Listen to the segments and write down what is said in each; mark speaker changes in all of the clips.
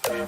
Speaker 1: Well,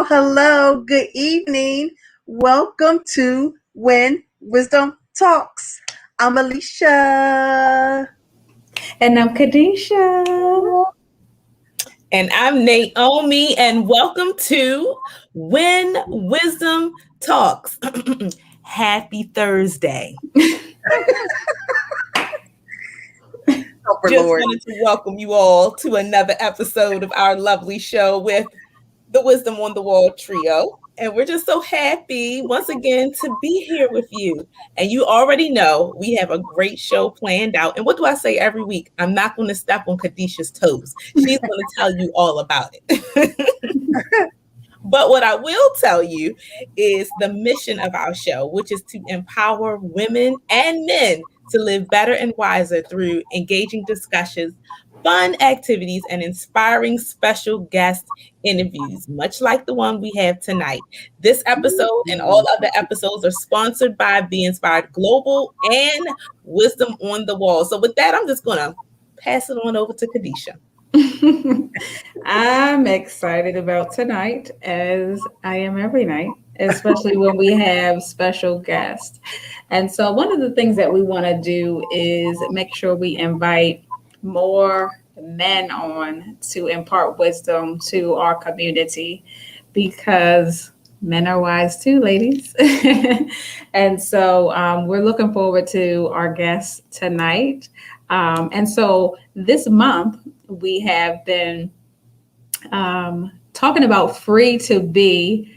Speaker 1: hello. Good evening. Welcome to When Wisdom Talks. I'm Alisha.
Speaker 2: And I'm Kadesha.
Speaker 3: And I'm Naomi, and welcome to When Wisdom Talks. Happy Thursday. Just wanted to welcome you all to another episode of our lovely show with the Wisdom on the Wall trio. And we're just so happy once again to be here with you. And you already know we have a great show planned out. And what do I say every week? I'm not going to step on Kadesha's toes. She's going to tell you all about it. But what I will tell you is the mission of our show, which is to empower women and men to live better and wiser through engaging discussions, fun activities, and inspiring special guest interviews, much like the one we have tonight. This episode and all other episodes are sponsored by Be Inspired Global and Wisdom on the Wall. So with that, I'm just going to pass it on over to Kadesha.
Speaker 2: I'm excited about tonight, as I am every night, especially when we have special guests. And so one of the things that we want to do is make sure we invite more men on to impart wisdom to our community, because men are wise too, ladies. And so we're looking forward to our guests tonight. And so this month we have been talking about free to be ...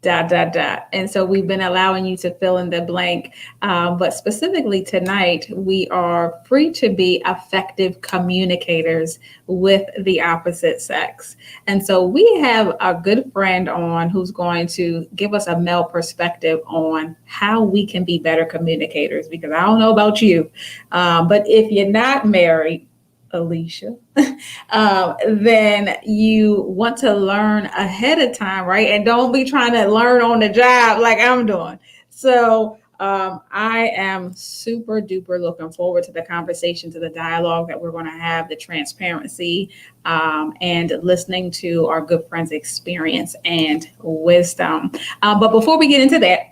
Speaker 2: And so we've been allowing you to fill in the blank. But specifically tonight, we are free to be effective communicators with the opposite sex. And so we have a good friend on who's going to give us a male perspective on how we can be better communicators, because I don't know about you, but if you're not married, Alisha, then you want to learn ahead of time, right? And don't be trying to learn on the job like I'm doing. So I am super duper looking forward to the conversation, to the dialogue that we're going to have, the transparency, and listening to our good friends' experience and wisdom. But before we get into that,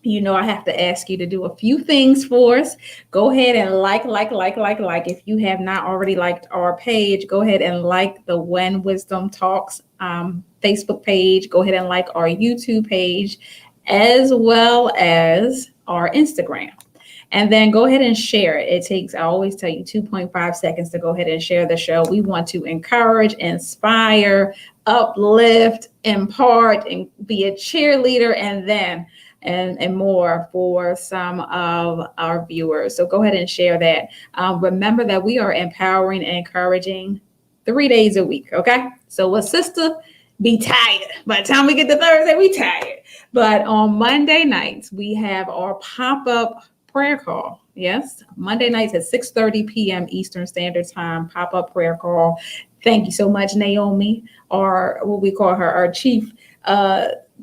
Speaker 2: you know, I have to ask you to do a few things for us. Go ahead and like. If you have not already liked our page, go ahead and like the When Wisdom Talks Facebook page. Go ahead and like our YouTube page, as well as our Instagram. And then go ahead and share it. It takes, I always tell you, 2.5 seconds to go ahead and share the show. We want to encourage, inspire, uplift, impart, and be a cheerleader, and more for some of our viewers. So go ahead and share that. Remember that we are empowering and encouraging 3 days a week, okay? So a sister be tired. By the time we get to Thursday, we tired. But on Monday nights, we have our pop-up prayer call. Yes, Monday nights at 6:30 p.m. Eastern Standard Time, pop-up prayer call. Thank you so much, Naomi, or what we call her, our chief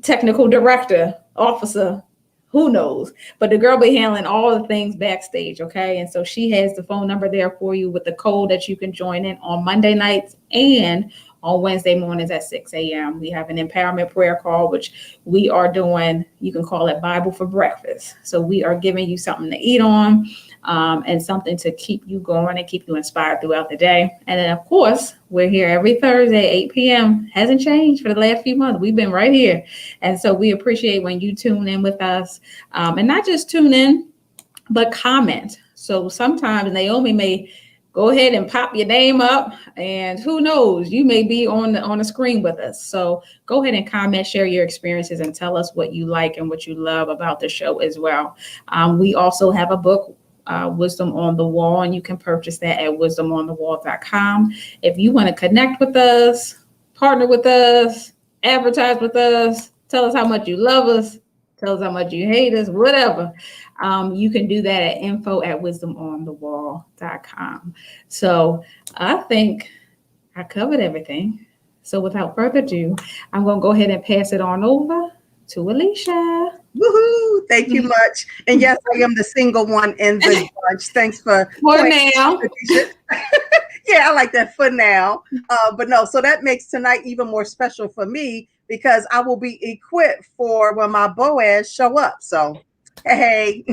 Speaker 2: technical director, officer, who knows, but the girl be handling all the things backstage, okay? And so she has the phone number there for you with the code that you can join in on Monday nights and on Wednesday mornings at 6 a.m. We have an empowerment prayer call, which we are doing, you can call it Bible for breakfast. So we are giving you something to eat on. and something to keep you going and keep you inspired throughout the day. And then, of course, we're here every Thursday, 8 p.m. Hasn't changed for the last few months. We've been right here. And so we appreciate when you tune in with us, and not just tune in, but comment. So sometimes Naomi may go ahead and pop your name up, and who knows, you may be on the screen with us. So go ahead and comment, share your experiences, and tell us what you like and what you love about the show as well. We also have a book, Wisdom on the Wall, and you can purchase that at wisdomonthewall.com. If you want to connect with us, partner with us, advertise with us, tell us how much you love us, tell us how much you hate us, whatever. You can do that at info@wisdomonthewall.com. So I think I covered everything. So without further ado, I'm going to go ahead and pass it on over to Alisha.
Speaker 1: Woohoo! Thank you much. And yes, I am the single one in the bunch. Thanks for
Speaker 2: now.
Speaker 1: Yeah, I like that for now. But no, so that makes tonight even more special for me because I will be equipped for when my Boaz show up. So, hey.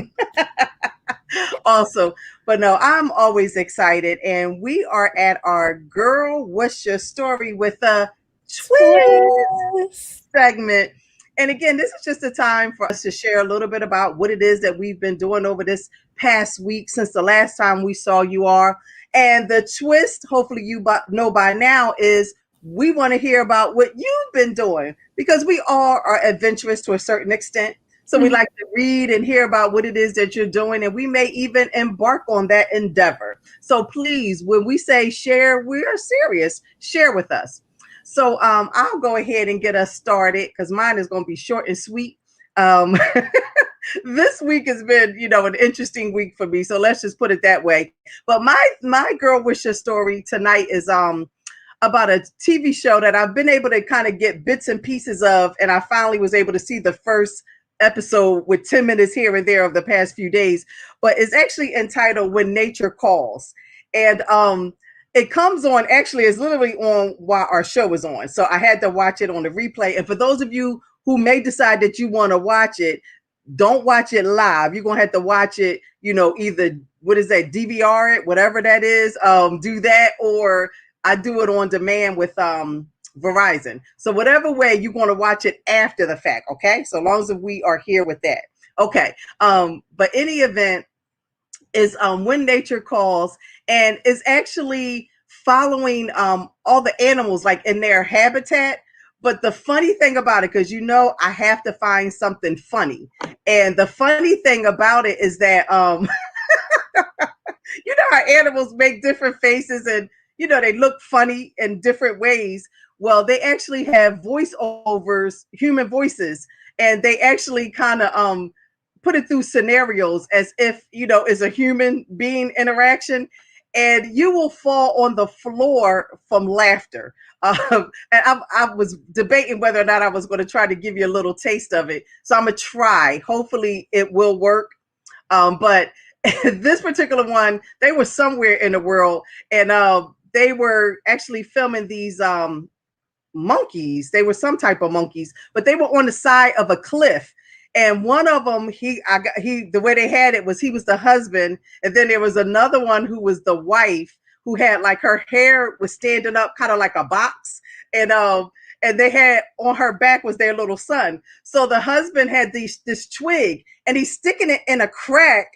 Speaker 1: Awesome. But no, I'm always excited. And we are at our Girl, What's Your Story with a twist segment. And again, this is just a time for us to share a little bit about what it is that we've been doing over this past week since the last time we saw you all. And the twist, hopefully you know by now, is we want to hear about what you've been doing because we all are adventurous to a certain extent. So we like to read and hear about what it is that you're doing, and we may even embark on that endeavor. So please, when we say share, we are serious. Share with us. So I'll go ahead and get us started because mine is going to be short and sweet. This week has been, an interesting week for me. So let's just put it that way. But my girl wishes story tonight is about a TV show that I've been able to kind of get bits and pieces of, and I finally was able to see the first episode with 10 minutes here and there of the past few days, but it's actually entitled When Nature Calls. And it comes on, actually it's literally on while our show is on. So I had to watch it on the replay. And for those of you who may decide that you want to watch it, don't watch it live. You're going to have to watch it, either, what is that, DVR it, whatever that is, do that, or I do it on demand with Verizon. So whatever way, you're going to watch it after the fact, okay? So long as we are here with that. Okay. But any event is When Nature Calls, and is actually following all the animals like in their habitat. But the funny thing about it, because I have to find something funny. And the funny thing about it is that how animals make different faces and they look funny in different ways. Well, they actually have voiceovers, human voices, and they actually kind of put it through scenarios as if is a human being interaction, and you will fall on the floor from laughter. And I was debating whether or not I was going to try to give you a little taste of it, so I'm gonna try. Hopefully, it will work. But this particular one, they were somewhere in the world, and they were actually filming these monkeys. They were some type of monkeys, but they were on the side of a cliff. And one of them, the way they had it was he was the husband, and then there was another one who was the wife, who had like her hair was standing up, kind of like a box, and they had on her back was their little son. So the husband had this twig, and he's sticking it in a crack,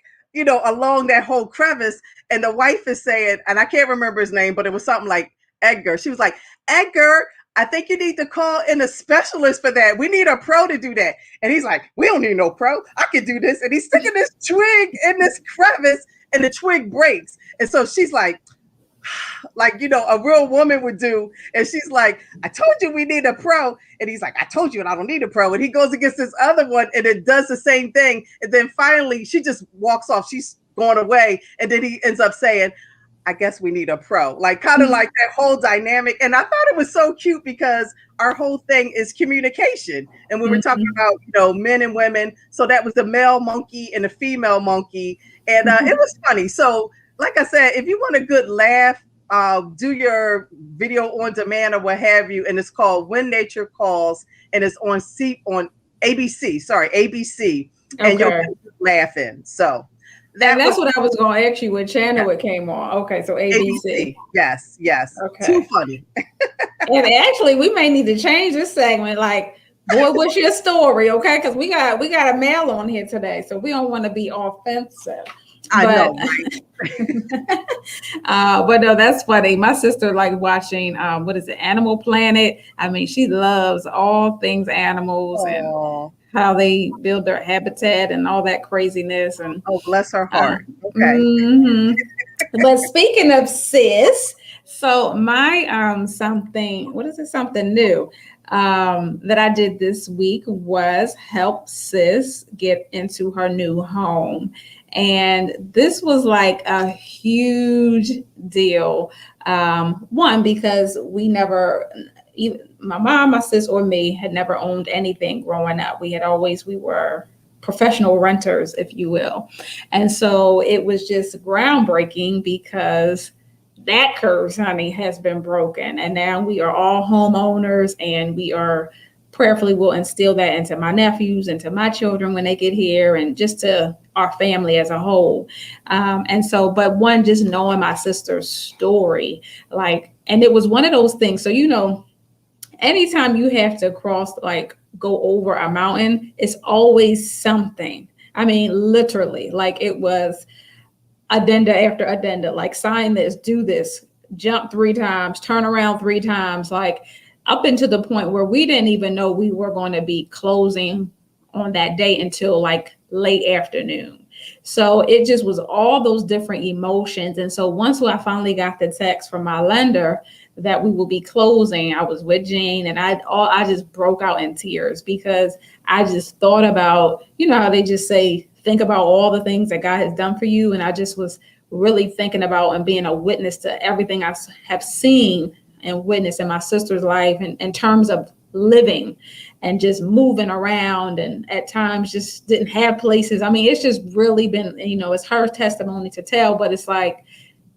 Speaker 1: along that whole crevice. And the wife is saying, and I can't remember his name, but it was something like Edgar. She was like, Edgar, I think you need to call in a specialist for that. We need a pro to do that. And he's like, we don't need no pro. I can do this. And he's sticking this twig in this crevice, and the twig breaks. And so she's like a real woman would do. And she's like, I told you we need a pro. And he's like, I told you, and I don't need a pro. And he goes against this other one, and it does the same thing. And then finally she just walks off. She's going away. And then he ends up saying, I guess we need a pro, like kind of like that whole dynamic. And I thought it was so cute because our whole thing is communication. And we were talking about, men and women. So that was the male monkey and the female monkey. And it was funny. So like I said, if you want a good laugh, do your video on demand or what have you. And it's called When Nature Calls, and it's on ABC. Sorry, ABC. And you'll get laughing. So
Speaker 2: And
Speaker 1: That was
Speaker 2: that's what I was going to ask you what channel it came on. Okay, so ABC.
Speaker 1: ABC. Yes, yes. Too
Speaker 2: Okay.
Speaker 1: funny.
Speaker 2: And actually, we may need to change this segment. Like, boy, what's your story? Okay, because we got a male on here today, so we don't want to be offensive.
Speaker 1: I
Speaker 2: But
Speaker 1: know, right?
Speaker 2: but no, that's funny. My sister like watching what is it, Animal Planet. I mean, she loves all things animals and
Speaker 1: Oh,
Speaker 2: how they build their habitat and all that craziness. And
Speaker 1: oh, bless her
Speaker 2: uh,
Speaker 1: heart. Okay.
Speaker 2: mhm. But speaking of sis, so my something, what is it? Something new that I did this week was help sis get into her new home. And this was like a huge deal. One, because we never, even my mom, my sis, or me had never owned anything growing up. We were professional renters, if you will. And so it was just groundbreaking because that curse, honey, has been broken. And now we are all homeowners, and we are prayerfully will instill that into my nephews, into my children when they get here, and just to our family as a whole. And so, but one, just knowing my sister's story, like, and it was one of those things. So, anytime you have to cross, like go over a mountain, it's always something. I mean, literally, like it was addenda after addenda, like sign this, do this, jump 3 times, turn around 3 times, like up into the point where we didn't even know we were going to be closing on that day until like late afternoon. So it just was all those different emotions. And so once I finally got the text from my lender that we will be closing, I was with Jane, and I just broke out in tears because I just thought about, how they just say, think about all the things that God has done for you. And I just was really thinking about and being a witness to everything I have seen and witnessed in my sister's life in terms of living and just moving around, and at times just didn't have places. I mean, it's just really been, it's her testimony to tell, but it's like,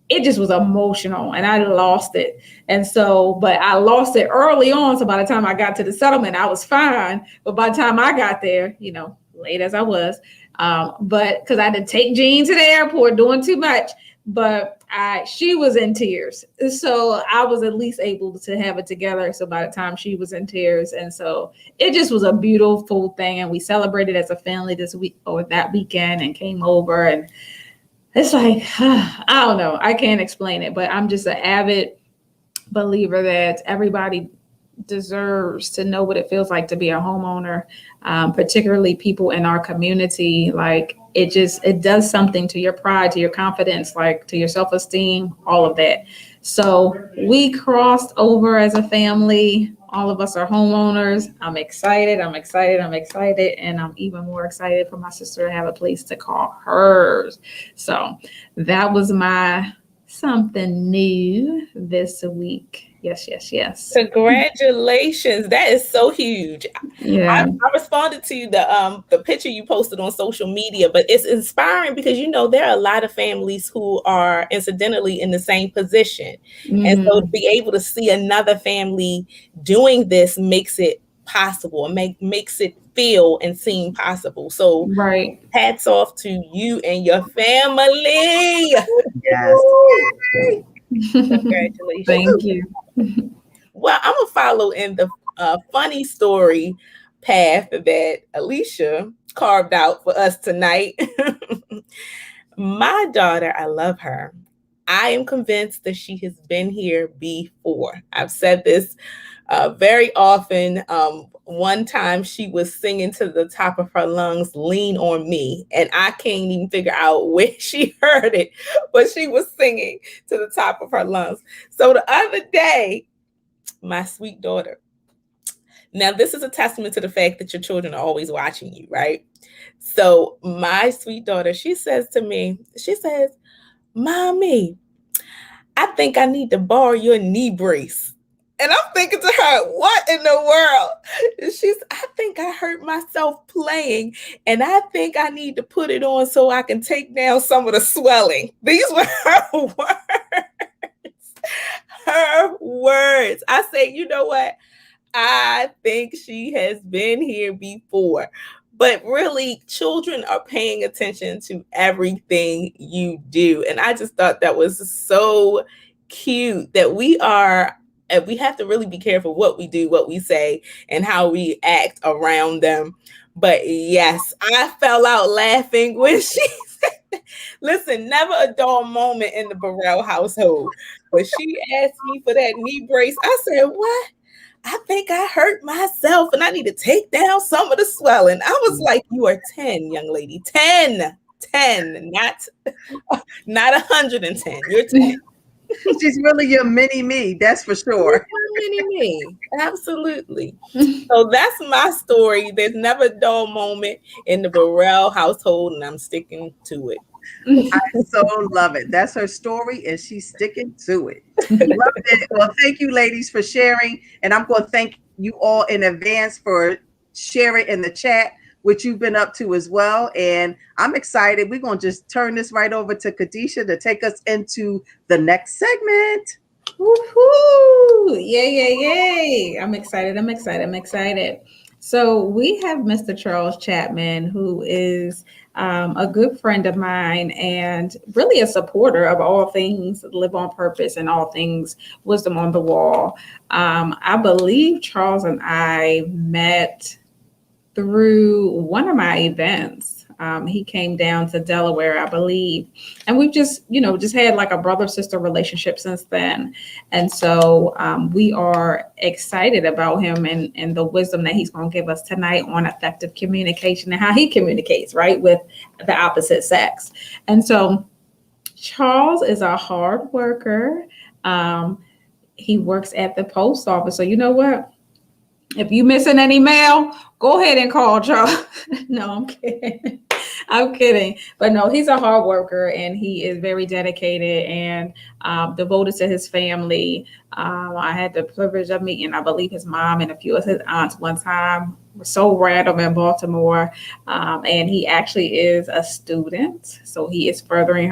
Speaker 2: it just was emotional and I lost it. And so, but I lost it early on. So by the time I got to the settlement, I was fine. But by the time I got there, late as I was, but because I had to take Jean to the airport doing too much, but she was in tears. So I was at least able to have it together. So by the time she was in tears, and so it just was a beautiful thing. And we celebrated as a family this week or that weekend and came over, and it's like, I don't know. I can't explain it, but I'm just an avid believer that everybody deserves to know what it feels like to be a homeowner, particularly people in our community. Like it does something to your pride, to your confidence, like to your self-esteem, all of that. So we crossed over as a family. All of us are homeowners. I'm excited. And I'm even more excited for my sister to have a place to call hers. So that was my something new this week. Yes.
Speaker 3: Congratulations. That is so huge.
Speaker 2: Yeah.
Speaker 3: I responded to the picture you posted on social media, but it's inspiring because there are a lot of families who are incidentally in the same position. And so to be able to see another family doing this makes it possible, and makes it feel and seem possible. So
Speaker 2: Right.
Speaker 3: hats off to you and your family.
Speaker 1: Yes.
Speaker 3: Congratulations.
Speaker 2: Thank you.
Speaker 3: Well, I'm gonna follow in the funny story path that Alisha carved out for us tonight. My daughter, I love her. I am convinced that she has been here before. I've said this very often. One time she was singing to the top of her lungs, "Lean on Me," and I can't even figure out where she heard it, but she was singing to the top of her lungs. So the other day, my sweet daughter. Now, this is a testament to the fact that your children are always watching you, right? So my sweet daughter, she says to me, "Mommy, I think I need to borrow your knee brace." And I'm thinking to her, what in the world? And I think I hurt myself playing, and I think I need to put it on so I can take down some of the swelling. These were her words. Her words. I say, you know what? I think she has been here before. but really children are paying attention to everything you do. And I just thought that was so cute that and we have to really be careful what we do, what we say, and how we act around them. But yes, I fell out laughing when she said, listen, never a dull moment in the Burrell household. But she asked me for that knee brace. I said, what? I think I hurt myself and I need to take down some of the swelling. I was like, you are 10, young lady. 10, not 110. You're 10.
Speaker 1: She's really your mini me, that's for sure.
Speaker 3: Mini me. Absolutely. So that's my story. There's never a dull moment in the Burrell household, and I'm sticking to it.
Speaker 1: I so love it. That's her story, and she's sticking to it. Love it. Well, thank you, ladies, for sharing. And I'm going to thank you all in advance for sharing in the chat what you've been up to as well. And I'm excited. We're going to just turn this right over to Kadesha to take us into the next segment.
Speaker 2: Woohoo! Yay. I'm excited. So we have Mr. Charles Chapman, who is a good friend of mine and really a supporter of all things Live on Purpose and all things Wisdom on the Wall. I believe Charles and I met through one of my events. He came down to Delaware, I believe. And we've just had like a brother-sister relationship since then. And so we are excited about him and the wisdom that he's going to give us tonight on effective communication and how he communicates, right, with the opposite sex. And so Charles is a hard worker. He works at the post office. So you know what? If you missing any mail, go ahead and call Charles. No, I'm kidding. But no, he's a hard worker and he is very dedicated and devoted to his family. I had the privilege of meeting, I believe, his mom and a few of his aunts one time. We're so random in Baltimore. And he actually is a student. So he is furthering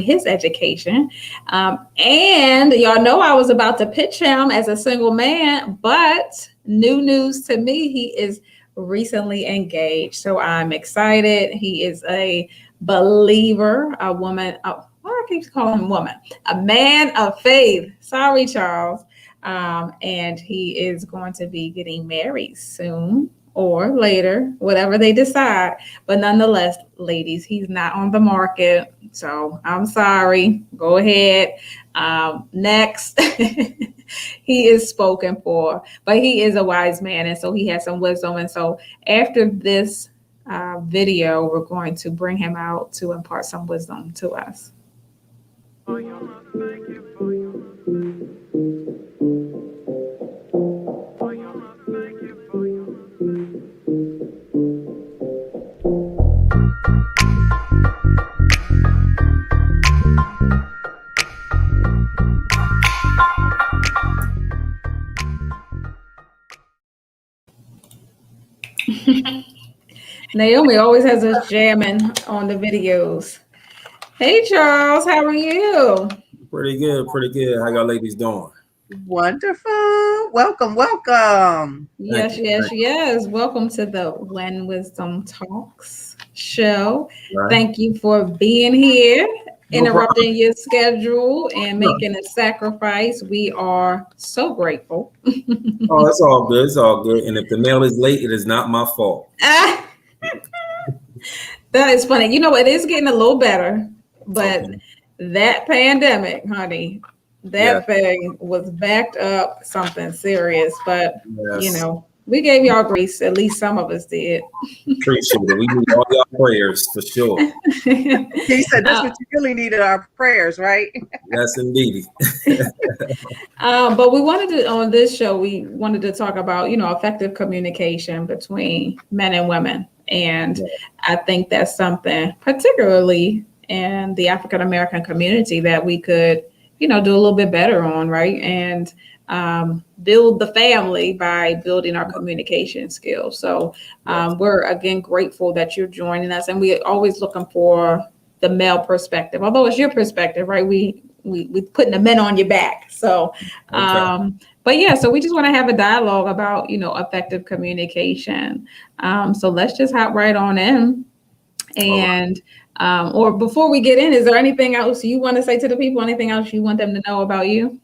Speaker 2: his education. And y'all know I was about to pitch him as a single man, but new news to me, he is recently engaged. So I'm excited. He is a believer, a woman. Why I keep calling him woman? A man of faith. Sorry, Charles. And he is going to be getting married soon or later, whatever they decide. But nonetheless, ladies, he's not on the market. So I'm sorry. Go ahead. Next. He is spoken for, but he is a wise man. And so he has some wisdom. And so after this video, we're going to bring him out to impart some wisdom to us. Naomi always has us jamming on the videos. Hey, Charles, how are you?
Speaker 4: Pretty good. How y'all ladies doing?
Speaker 1: Wonderful. Welcome.
Speaker 2: Yes. Welcome to the When Wisdom Talks show.
Speaker 4: Right.
Speaker 2: Thank you for being here, interrupting your schedule and making a sacrifice. We are so grateful.
Speaker 4: Oh, it's all good. And if the mail is late, it is not my fault.
Speaker 2: That is funny. You know, it is getting a little better, but that pandemic, honey, thing was backed up something serious. But, you know, we gave y'all grace. At least some of us did.
Speaker 4: Appreciate it. We need all y'all prayers for sure.
Speaker 1: He said that's what you really needed, our prayers, right?
Speaker 4: Yes, indeed.
Speaker 2: But we wanted to, on this show, we wanted to talk about, effective communication between men and women. And I think that's something, particularly in the African American community, that we could, do a little bit better on, right? And build the family by building our communication skills. So we're, again, grateful that you're joining us. And we're always looking for the male perspective, although it's your perspective, right? We putting the men on your back. So, but But yeah, so we just want to have a dialogue about, effective communication. So let's just hop right on in. And or before we get in, is there anything else you want to say to the people? Anything else you want them to know about you?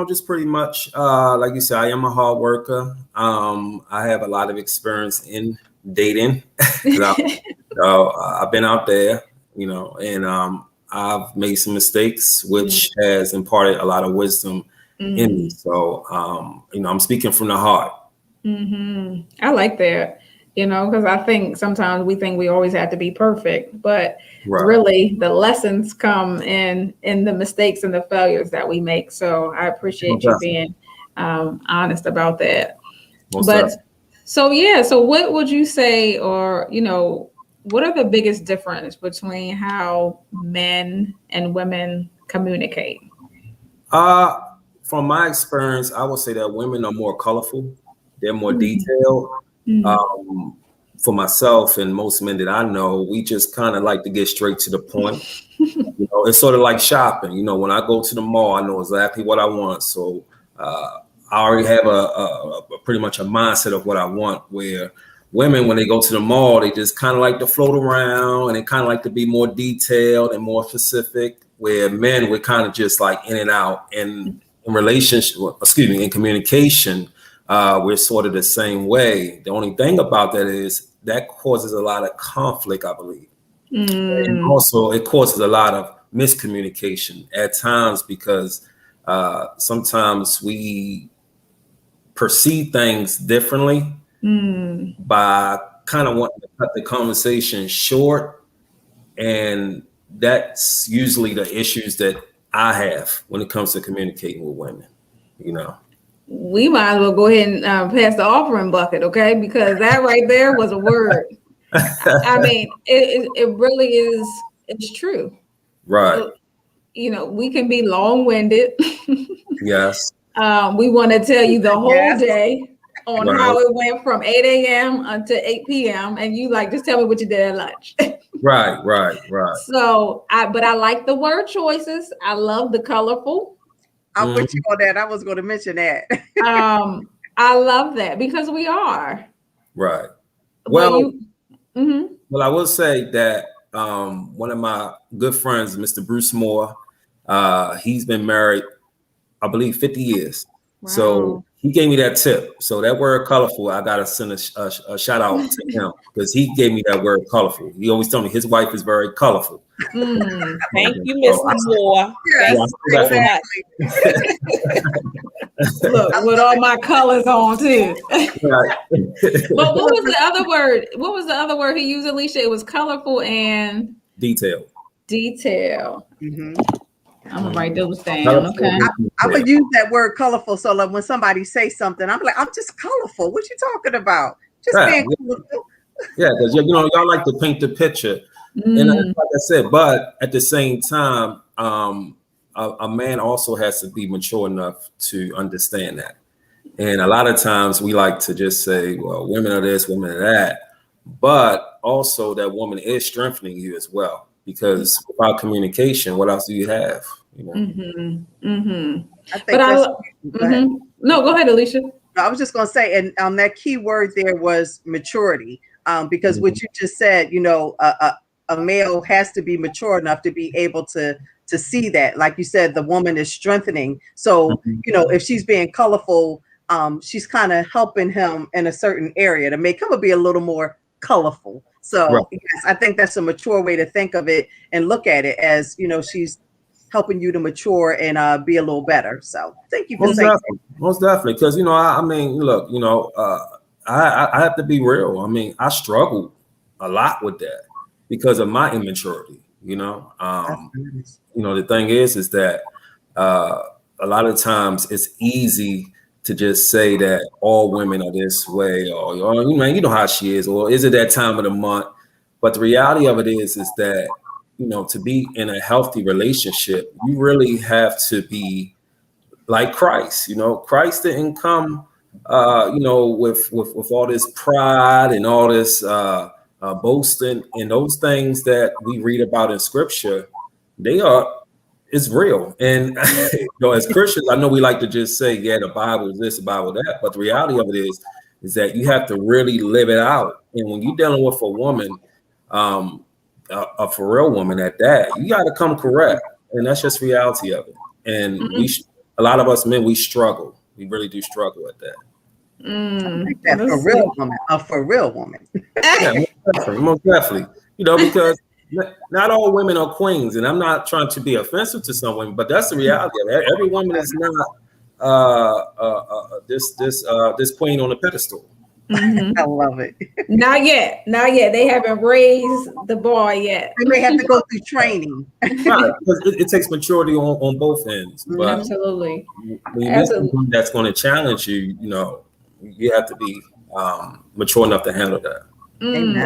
Speaker 4: Just pretty much, like you said, I am a hard worker. I have a lot of experience in dating. 'Cause I've been out there, and I've made some mistakes, which has imparted a lot of wisdom in me. So, I'm speaking from the heart.
Speaker 2: I like that, because I think sometimes we think we always have to be perfect, but really the lessons come in the mistakes and the failures that we make. So I appreciate you being honest about that. So what would you say, or, what are the biggest difference between how men and women communicate?
Speaker 4: From my experience, I would say that women are more colorful. They're more detailed. For myself and most men that I know, we just kind of like to get straight to the point. It's sort of like shopping. When I go to the mall, I know exactly what I want. So I already have a pretty much a mindset of what I want. Where women, when they go to the mall, they just kind of like to float around and they kind of like to be more detailed and more specific. Where men, we're kind of just like in and out. And in communication, we're sort of the same way. The only thing about that is that causes a lot of conflict, I believe. And also it causes a lot of miscommunication at times because sometimes we perceive things differently by kind of wanting to cut the conversation short. And that's usually the issues that I have when it comes to communicating with women,
Speaker 2: We might as well go ahead and pass the offering bucket, okay? Because that right there was a word. I mean, it really is. It's true.
Speaker 4: Right.
Speaker 2: We can be long-winded.
Speaker 4: Yes.
Speaker 2: We want to tell you the whole day on how it went from 8 a.m. until 8 p.m. And you just tell me what you did at lunch.
Speaker 4: Right.
Speaker 2: So, but I like the word choices. I love the colorful.
Speaker 1: I'm with you on that. I was going to mention that.
Speaker 2: I love that because we are.
Speaker 4: Right. Well, I will say that one of my good friends, Mr. Bruce Moore, he's been married, I believe, 50 years. Wow. So he gave me that tip. So that word colorful, I got to send a shout out to him because he gave me that word colorful. He always told me his wife is very colorful.
Speaker 3: Thank you, Mr. Moore.
Speaker 1: Yes, exactly.
Speaker 2: Look, with all my colors on too. But what was the other word? What was the other word he used, Alisha? It was colorful and
Speaker 4: detail.
Speaker 2: I'm gonna write those down. Okay.
Speaker 1: I'm gonna use that word colorful. So when somebody says something, I'm like, I'm just colorful. What you talking about? Just being colorful.
Speaker 4: Yeah, because y'all like to paint the picture. And like I said, but at the same time, a man also has to be mature enough to understand that. And a lot of times we like to just say, well, women are this, women are that. But also that woman is strengthening you as well. Because without communication, what else do you have?
Speaker 1: I think
Speaker 2: No, go ahead, Alisha.
Speaker 1: I was just going to say, and that key word there was maturity. Because what you just said, a male has to be mature enough to be able to see that. Like you said, the woman is strengthening. So, if she's being colorful, she's kind of helping him in a certain area to make him be a little more colorful. So yes, I think that's a mature way to think of it and look at it as, she's helping you to mature and be a little better. So thank you for saying that.
Speaker 4: Most definitely. Because, I mean, look, I have to be real. I mean, I struggle a lot with that because of my immaturity, the thing is that a lot of times it's easy to just say that all women are this way, or you know how she is, or is it that time of the month? But the reality of it is that, to be in a healthy relationship, you really have to be like Christ. Christ didn't come, with all this pride and all this boasting, and those things that we read about in Scripture. They are it's real. And as Christians, I know we like to just say, yeah, the Bible is this, the Bible that, but the reality of it is that you have to really live it out. And when you're dealing with a woman, a for real woman at that, you got to come correct, and that's just reality of it. And a lot of us men, we struggle. We really do struggle at that.
Speaker 1: Like that for real woman, a for real woman.
Speaker 4: Yeah, most definitely. Because not all women are queens, and I'm not trying to be offensive to some women, but that's the reality of it. Every woman is not this queen on a pedestal.
Speaker 1: I love it.
Speaker 2: Not yet. They haven't raised the bar yet.
Speaker 1: They may have to go through training.
Speaker 4: Right, because it takes maturity on both ends. But
Speaker 2: Absolutely.
Speaker 4: when you meet someone that's going to challenge you, you have to be mature enough to handle that.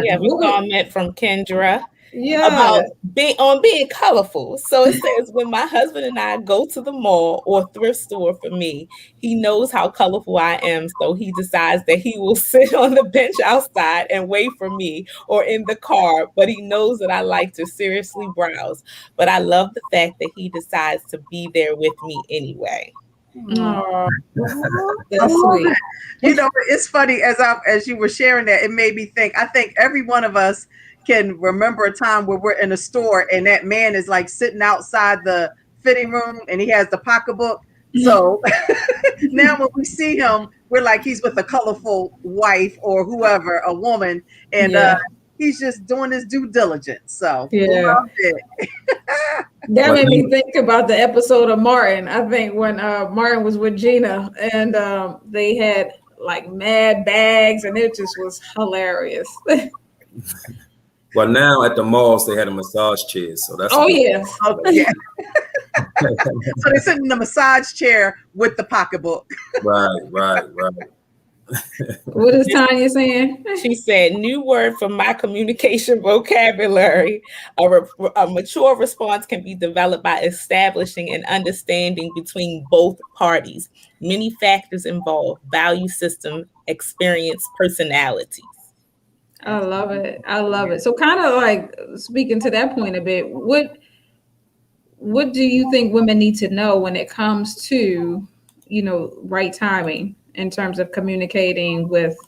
Speaker 3: Yeah, we comment from Kendra
Speaker 2: Yeah.
Speaker 3: about being colorful. So it says, when my husband and I go to the mall or thrift store, for me, he knows how colorful I am, so he decides that he will sit on the bench outside and wait for me, or in the car, but he knows that I like to seriously browse. But I love the fact that he decides to be there with me anyway.
Speaker 2: Oh, that's sweet.
Speaker 1: It's funny, as you were sharing that, it made me think. I think every one of us can remember a time where we're in a store and that man is like sitting outside the fitting room and he has the pocketbook. So now when we see him, we're like, he's with a colorful wife or whoever, a woman, and he's just doing his due diligence. So loved it.
Speaker 2: That made me think about the episode of Martin. I think when Martin was with Gina and they had like mad bags, and it just was hilarious.
Speaker 4: Well, now at the malls they had a massage chair, so that's
Speaker 2: yes.
Speaker 1: Yeah. So they're sitting in the massage chair with the pocketbook.
Speaker 4: Right.
Speaker 2: What is Tanya saying?
Speaker 3: She said, new word for my communication vocabulary. A mature response can be developed by establishing an understanding between both parties. Many factors involved: value system, experience, personalities.
Speaker 2: I love it. So kind of like speaking to that point a bit, what do you think women need to know when it comes to, right timing in terms of communicating with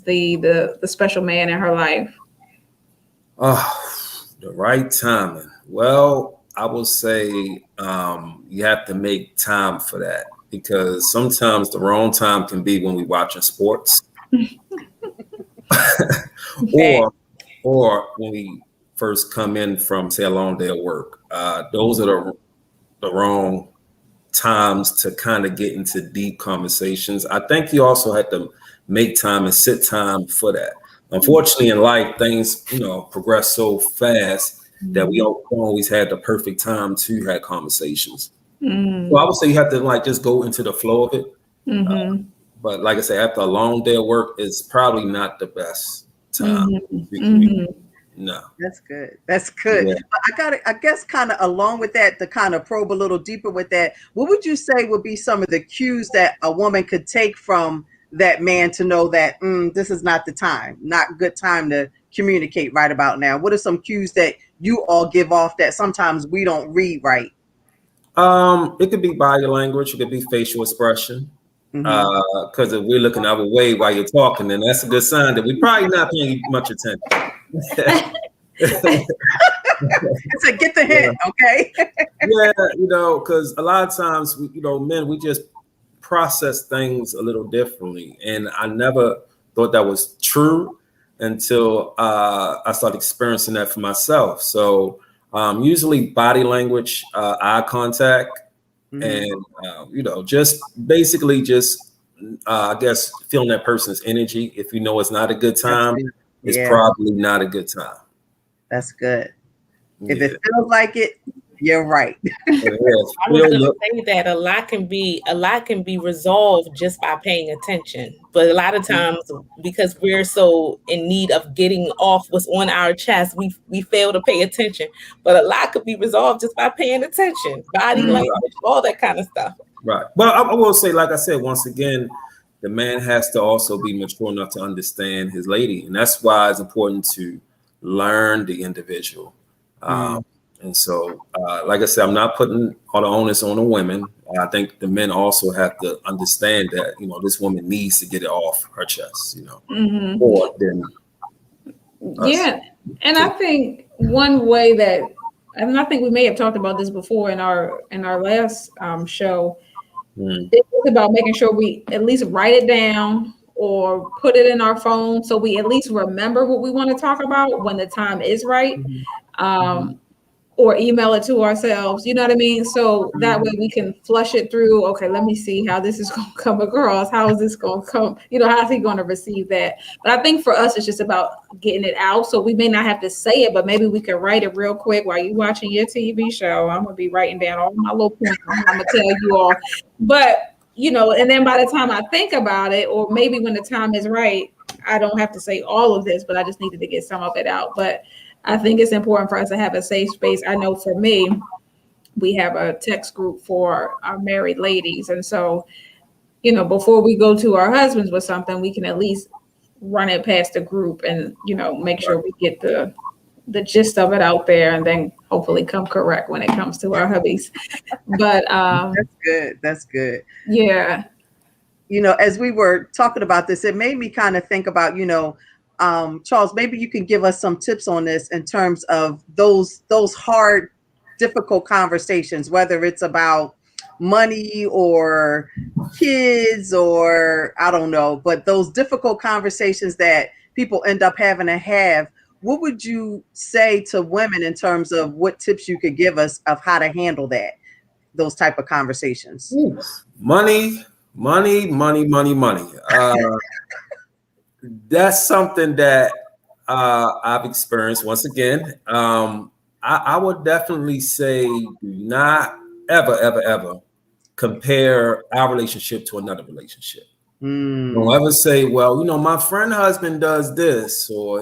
Speaker 2: the special man in her life?
Speaker 4: The right timing. Well, I will say you have to make time for that, because sometimes the wrong time can be when we're watching sports. or when we first come in from, say, a long day of work. Those are the wrong times to kind of get into deep conversations. I think you also have to make time and sit time for that. Unfortunately, in life, things progress so fast that we don't always have the perfect time to have conversations. So I would say you have to just go into the flow of it. But like I said, after a long day of work, it's probably not the best time. No.
Speaker 1: That's good. Yeah. I guess kind of along with that, to kind of probe a little deeper with that, what would you say would be some of the cues that a woman could take from that man to know that this is not the time, not good time to communicate right about now? What are some cues that you all give off that sometimes we don't read right?
Speaker 4: It could be body language. It could be facial expression. Because if we're looking our way while you're talking, then that's a good sign that we're probably not paying much attention.
Speaker 1: It's like, get the hint, okay?
Speaker 4: Because a lot of times, men, we just process things a little differently, and I never thought that was true until I started experiencing that for myself. So usually, body language, eye contact. And just basically I guess feeling that person's energy. If you know it's not a good time, it's probably not a good time.
Speaker 1: That's good. If it feels like it, you're right.
Speaker 3: I was going to say that a lot can be resolved just by paying attention. But a lot of times, because we're so in need of getting off what's on our chest, we fail to pay attention. But a lot could be resolved just by paying attention, body language, all that kind of stuff.
Speaker 4: Right. Well, I will say, like I said, once again, the man has to also be mature enough to understand his lady, and that's why it's important to learn the individual. And so, like I said, I'm not putting all the onus on the women. I think the men also have to understand that, this woman needs to get it off her chest, more than us.
Speaker 2: Yeah. And I think one way that, and I think we may have talked about this before in our last show, it's about making sure we at least write it down or put it in our phone so we at least remember what we want to talk about when the time is right. Or email it to ourselves, you know what I mean? So that way we can flush it through. Okay, let me see how this is going to come across. How is this going to come? How's he going to receive that? But I think for us, it's just about getting it out. So we may not have to say it, but maybe we can write it real quick while you're watching your TV show. I'm going to be writing down all my little points. I'm going to tell you all. But, and then by the time I think about it, or maybe when the time is right, I don't have to say all of this, but I just needed to get some of it out. But I think it's important for us to have a safe space. I know for me, we have a text group for our married ladies. And so, before we go to our husbands with something, we can at least run it past the group and, make sure we get the gist of it out there and then hopefully come correct when it comes to our hubbies. But
Speaker 1: that's good. That's good.
Speaker 2: Yeah.
Speaker 1: As we were talking about this, it made me kind of think about, Charles, maybe you can give us some tips on this in terms of those hard, difficult conversations, whether it's about money or kids or I don't know, but those difficult conversations that people end up having to have. What would you say to women in terms of what tips you could give us of how to handle those type of conversations?
Speaker 4: Money. That's something that I've experienced. Once again, I would definitely say do not ever compare our relationship to another relationship. Don't ever say, well, my friend husband does this, or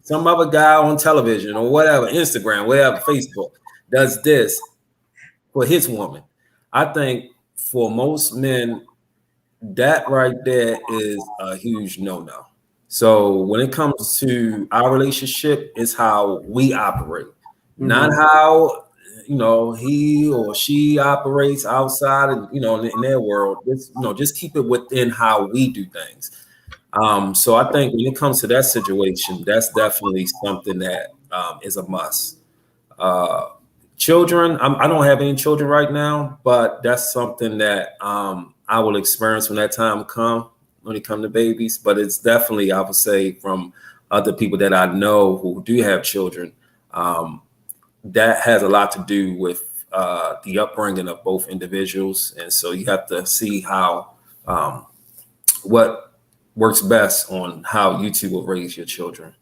Speaker 4: some other guy on television or whatever, Instagram, whatever, Facebook does this for his woman. I think for most men, that right there is a huge no-no. So when it comes to our relationship, it's how we operate, not how he or she operates outside of in their world. It's, just keep it within how we do things. So I think when it comes to that situation, that's definitely something that is a must. Children, I don't have any children right now, but that's something that I will experience when that time comes, when it comes to babies. But it's definitely, I would say, from other people that I know who do have children, that has a lot to do with the upbringing of both individuals. And so you have to see how what works best on how you two will raise your children.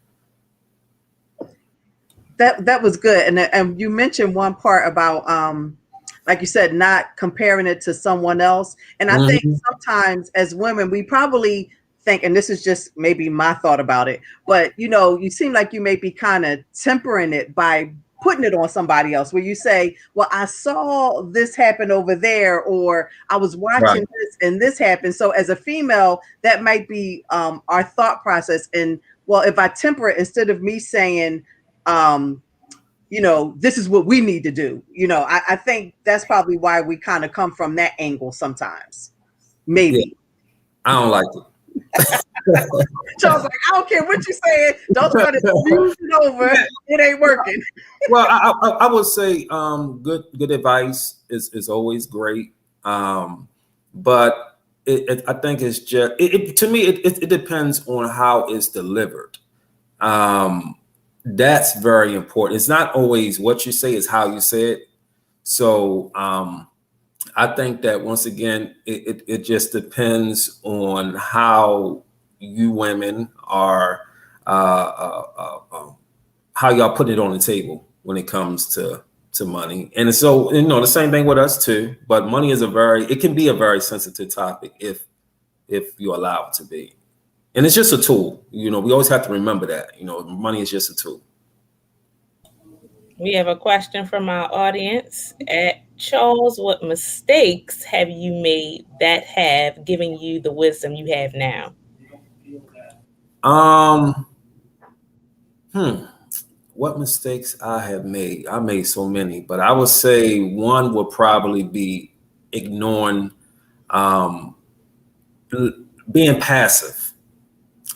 Speaker 1: That was good. And you mentioned one part about like you said, not comparing it to someone else. And I think sometimes as women, we probably think, and this is just maybe my thought about it, but you seem like you may be kind of tempering it by putting it on somebody else, where you say, well, I saw this happen over there, or I was watching this and this happened. So as a female, that might be our thought process. And well, if I temper it, instead of me saying, this is what we need to do. I think that's probably why we kind of come from that angle sometimes. Maybe.
Speaker 4: Yeah. I don't like it.
Speaker 1: Charles, like, I don't care what you saying. Don't try to use it over. It ain't working.
Speaker 4: Well, I would say good advice is always great. But I think it's just to me it depends on how it's delivered. That's very important. It's not always what you say, it's how you say it. So I think that once again, it just depends on how you women are, how y'all put it on the table when it comes to money. And so, the same thing with us too, but money is it can be a very sensitive topic if you allow it to be. And it's just a tool. We always have to remember that, money is just a tool.
Speaker 3: We have a question from our audience. Charles, what mistakes have you made that have given you the wisdom you have now?
Speaker 4: what mistakes I have made. I made so many, but I would say one would probably be ignoring, um, being passive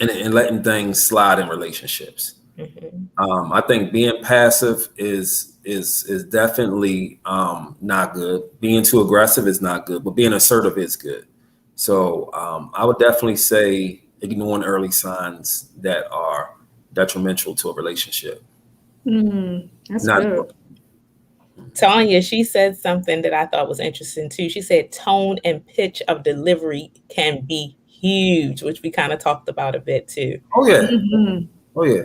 Speaker 4: and letting things slide in relationships. I think being passive is definitely not good. Being too aggressive is not good, but being assertive is good. So I would definitely say ignoring early signs that are detrimental to a relationship.
Speaker 2: That's
Speaker 4: Not
Speaker 2: good.
Speaker 3: Tanya, she said something that I thought was interesting too. She said tone and pitch of delivery can be huge, which we kind of talked about a bit too.
Speaker 4: Oh yeah,
Speaker 2: Mm-hmm.
Speaker 4: oh yeah,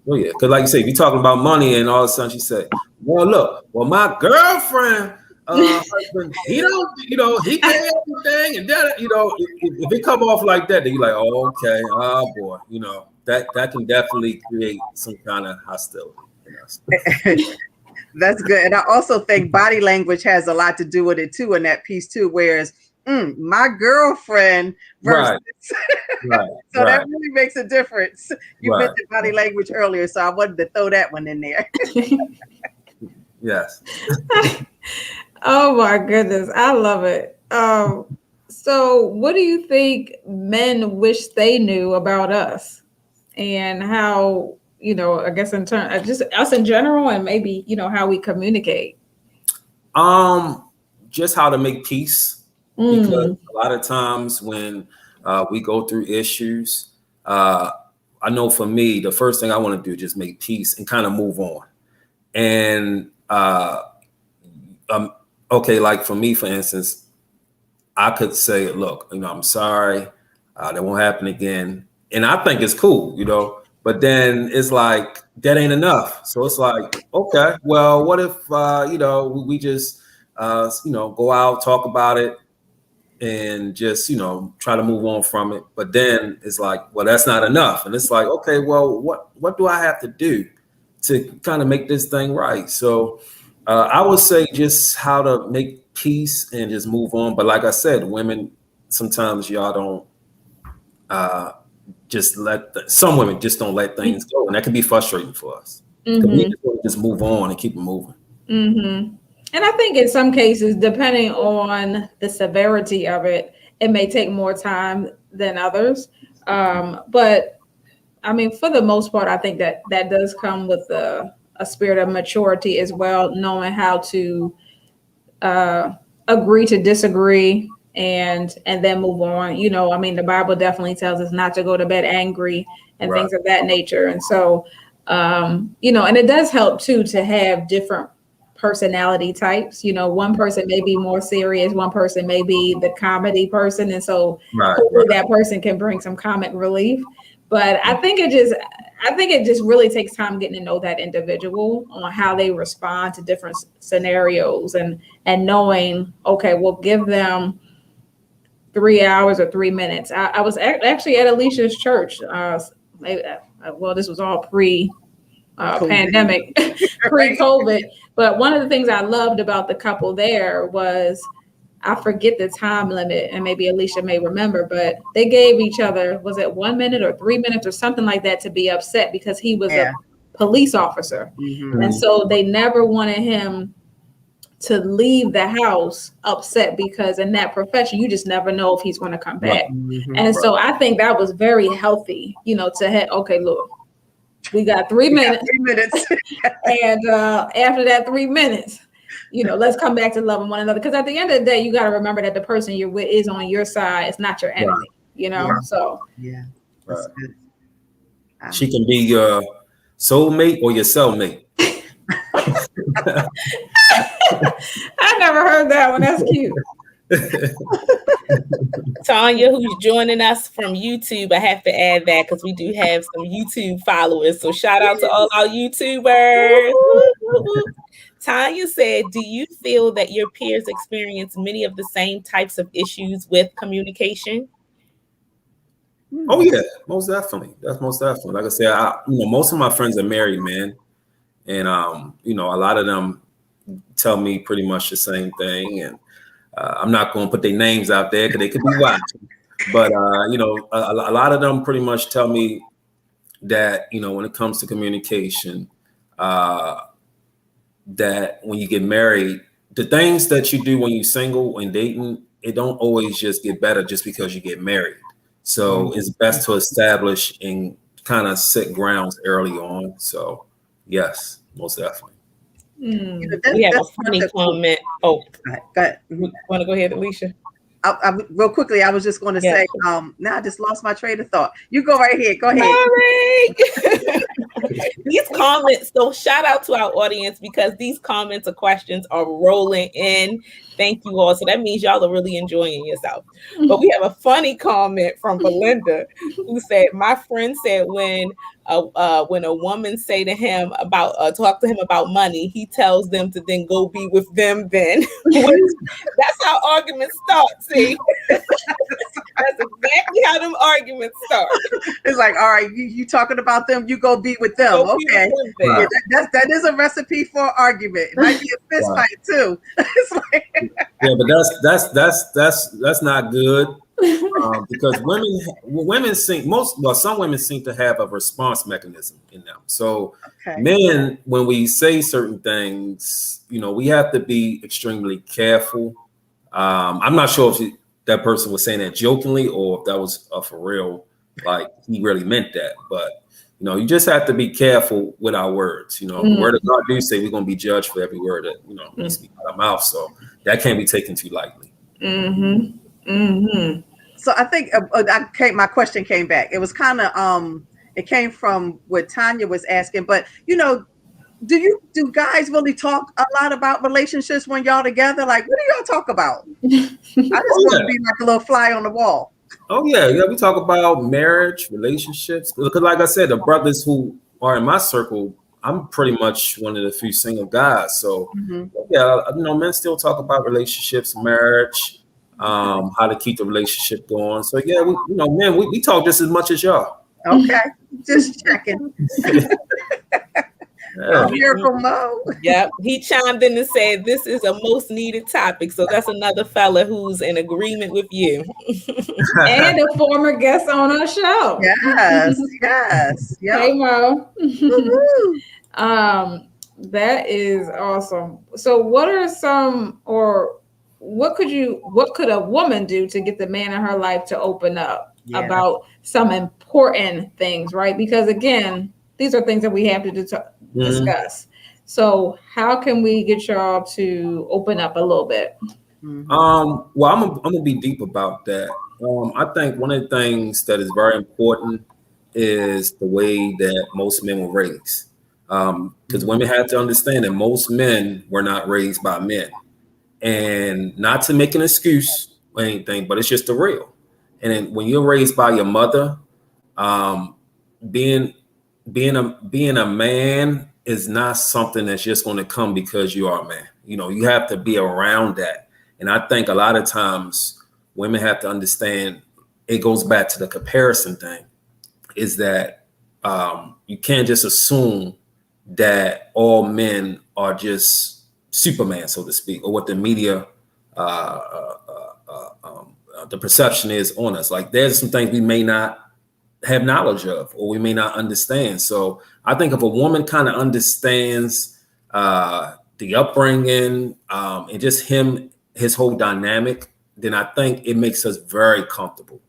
Speaker 4: oh yeah. Because like you say, if you're talking about money, and all of a sudden she said, "Well, look, well my girlfriend." Husband, he don't, he pay everything, and then, if it come off like that, then you're like, oh, okay, oh boy, that can definitely create some kind of hostility.
Speaker 1: That's good. And I also think body language has a lot to do with it too in that piece too. Whereas my girlfriend versus
Speaker 4: Right.
Speaker 1: so that really makes a difference. You mentioned body language earlier, so I wanted to throw that one in there.
Speaker 4: Yes.
Speaker 2: Oh my goodness, I love it. So what do you think men wish they knew about us, and how, I guess in turn, just us in general, and maybe, how we communicate?
Speaker 4: Just how to make peace, because a lot of times when we go through issues, I know for me, the first thing I want to do is just make peace and kind of move on. And okay, like for me, for instance, I could say, look, I'm sorry, that won't happen again. And I think it's cool, but then it's like, that ain't enough. So it's like, okay, well, what if, we just, go out, talk about it, and just, try to move on from it. But then it's like, well, that's not enough. And it's like, okay, well, what do I have to do to kind of make this thing right? So I would say just how to make peace and just move on. But like I said, women, sometimes y'all don't just some women just don't let things go. And that can be frustrating for us. We just want to just move on and keep it moving.
Speaker 2: And I think in some cases, depending on the severity of it, it may take more time than others. But I mean, for the most part, I think that does come with a spirit of maturity as well, knowing how to agree to disagree and then move on. I mean, the Bible definitely tells us not to go to bed angry and things of that nature. And so, and it does help too to have different personality types. One person may be more serious, one person may be the comedy person, and so hopefully that person can bring some comic relief. But I think it just really takes time getting to know that individual on how they respond to different scenarios, and knowing, okay, we'll give them 3 hours or 3 minutes. I was actually at Alicia's church. Well, this was all pandemic, pre-COVID. But one of the things I loved about the couple there was, I forget the time limit, and maybe Alisha may remember, but they gave each other, was it 1 minute or 3 minutes or something like that, to be upset because he was a police officer. And so they never wanted him to leave the house upset, because in that profession, you just never know if he's going to come back. And so I think that was very healthy, to have, okay, look, we got 3 minutes.
Speaker 1: 3 minutes.
Speaker 2: And after that 3 minutes, let's come back to loving one another. Because at the end of the day, you got to remember that the person you're with is on your side. It's not your enemy, So
Speaker 1: That's good.
Speaker 4: She can be your soulmate or your cellmate.
Speaker 2: I never heard that one. That's cute.
Speaker 3: Tanya, who's joining us from YouTube, I have to add that because we do have some YouTube followers. So shout out to all our YouTubers. Tanya said, do you feel that your peers experience many of the same types of issues with communication?
Speaker 4: Oh yeah, most definitely. That's most definitely. Like I said, most of my friends are married men, and a lot of them tell me pretty much the same thing. And I'm not going to put their names out there because they could be watching. But a lot of them pretty much tell me that when it comes to communication, that when you get married, the things that you do when you're single and dating, it don't always just get better just because you get married. So it's best to establish and kind of set grounds early on. So yes, most definitely.
Speaker 3: We have a funny comment. Oh,
Speaker 1: go ahead.
Speaker 3: Want to go ahead, Alisha?
Speaker 1: Real quickly, I was just going to say, now I just lost my train of thought. You go right ahead. Go ahead.
Speaker 3: These comments, so shout out to our audience because these comments or questions are rolling in. Thank you all. So that means y'all are really enjoying yourself. But we have a funny comment from Belinda who said, my friend said when a woman say to him about talk to him about money, he tells them to then go be with them then. That's how arguments start. See, that's exactly how them arguments start.
Speaker 1: It's like, all right, you talking about them, you go be with them. Okay.
Speaker 4: Right.
Speaker 1: Yeah, that is a recipe for argument. It might be a fist fight too. It's like,
Speaker 4: yeah, but that's not good. Because women some women seem to have a response mechanism in them. So men, when we say certain things, we have to be extremely careful. I'm not sure if that person was saying that jokingly or if that was for real, like he really meant that. But you just have to be careful with our words. The word of God do say we're going to be judged for every word that we speak out of our mouth. So that can't be taken too lightly.
Speaker 1: So I think my question came back. It was kind of it came from what Tanya was asking, but do guys really talk a lot about relationships when y'all together? Like, what do y'all talk about? I just want to be like a little fly on the wall.
Speaker 4: Oh yeah, we talk about marriage, relationships. Because like I said, the brothers who are in my circle, I'm pretty much one of the few single guys. So men still talk about relationships, marriage, how to keep the relationship going. So yeah, we talk just as much as y'all.
Speaker 1: Okay, just checking. Miracle Mo.
Speaker 3: Yep, he chimed in and said this is a most needed topic. So that's another fella who's in agreement with you.
Speaker 2: And a former guest on our show.
Speaker 1: Yes.
Speaker 2: Hey Mo. That is awesome. So what are some, or what could a woman do to get the man in her life to open up about some important things, right? Because again, these are things that we have to discuss. So how can we get y'all to open up a little bit?
Speaker 4: Well, I'm gonna be deep about that. I think one of the things that is very important is the way that most men were raised. Because women have to understand that most men were not raised by men, and not to make an excuse or anything, but it's just the real. And then when you're raised by your mother, being a man is not something that's just going to come because you are a man. You have to be around that. And I think a lot of times women have to understand, it goes back to the comparison thing, is that you can't just assume that all men are just Superman, so to speak, or what the media, the perception is on us. Like there's some things we may not have knowledge of, or we may not understand. So I think if a woman kind of understands the upbringing and just his whole dynamic, then I think it makes us very comfortable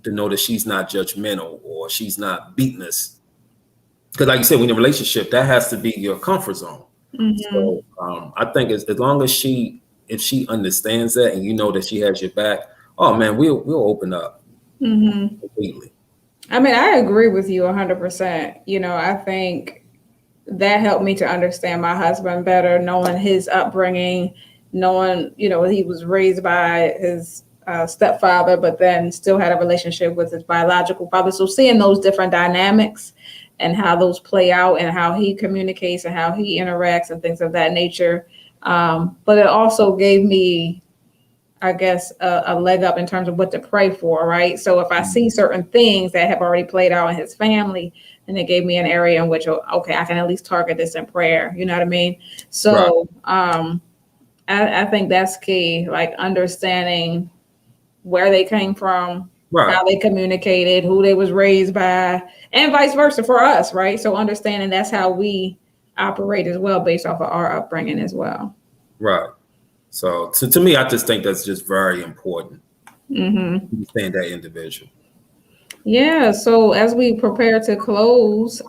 Speaker 4: to know that she's not judgmental or she's not beating us. Because like you said, when you're in a relationship, that has to be your comfort zone. So I think as long as if she understands that and that she has your back, oh man, we'll open up completely.
Speaker 2: I mean, I agree with you 100%. I think that helped me to understand my husband better, knowing his upbringing, knowing, he was raised by his stepfather, but then still had a relationship with his biological father. So seeing those different dynamics and how those play out and how he communicates and how he interacts and things of that nature. But it also gave me, I guess, a leg up in terms of what to pray for, right? So if I see certain things that have already played out in his family, then it gave me an area in which, okay, I can at least target this in prayer. You know what I mean? So I think that's key, like understanding where they came from, how they communicated, who they was raised by, and vice versa for us, right? So understanding that's how we operate as well based off of our upbringing as well.
Speaker 4: Right. So to me, I just think that's just very important.
Speaker 2: Mm-hmm.
Speaker 4: Understand that individual.
Speaker 2: Yeah. So as we prepare to close, you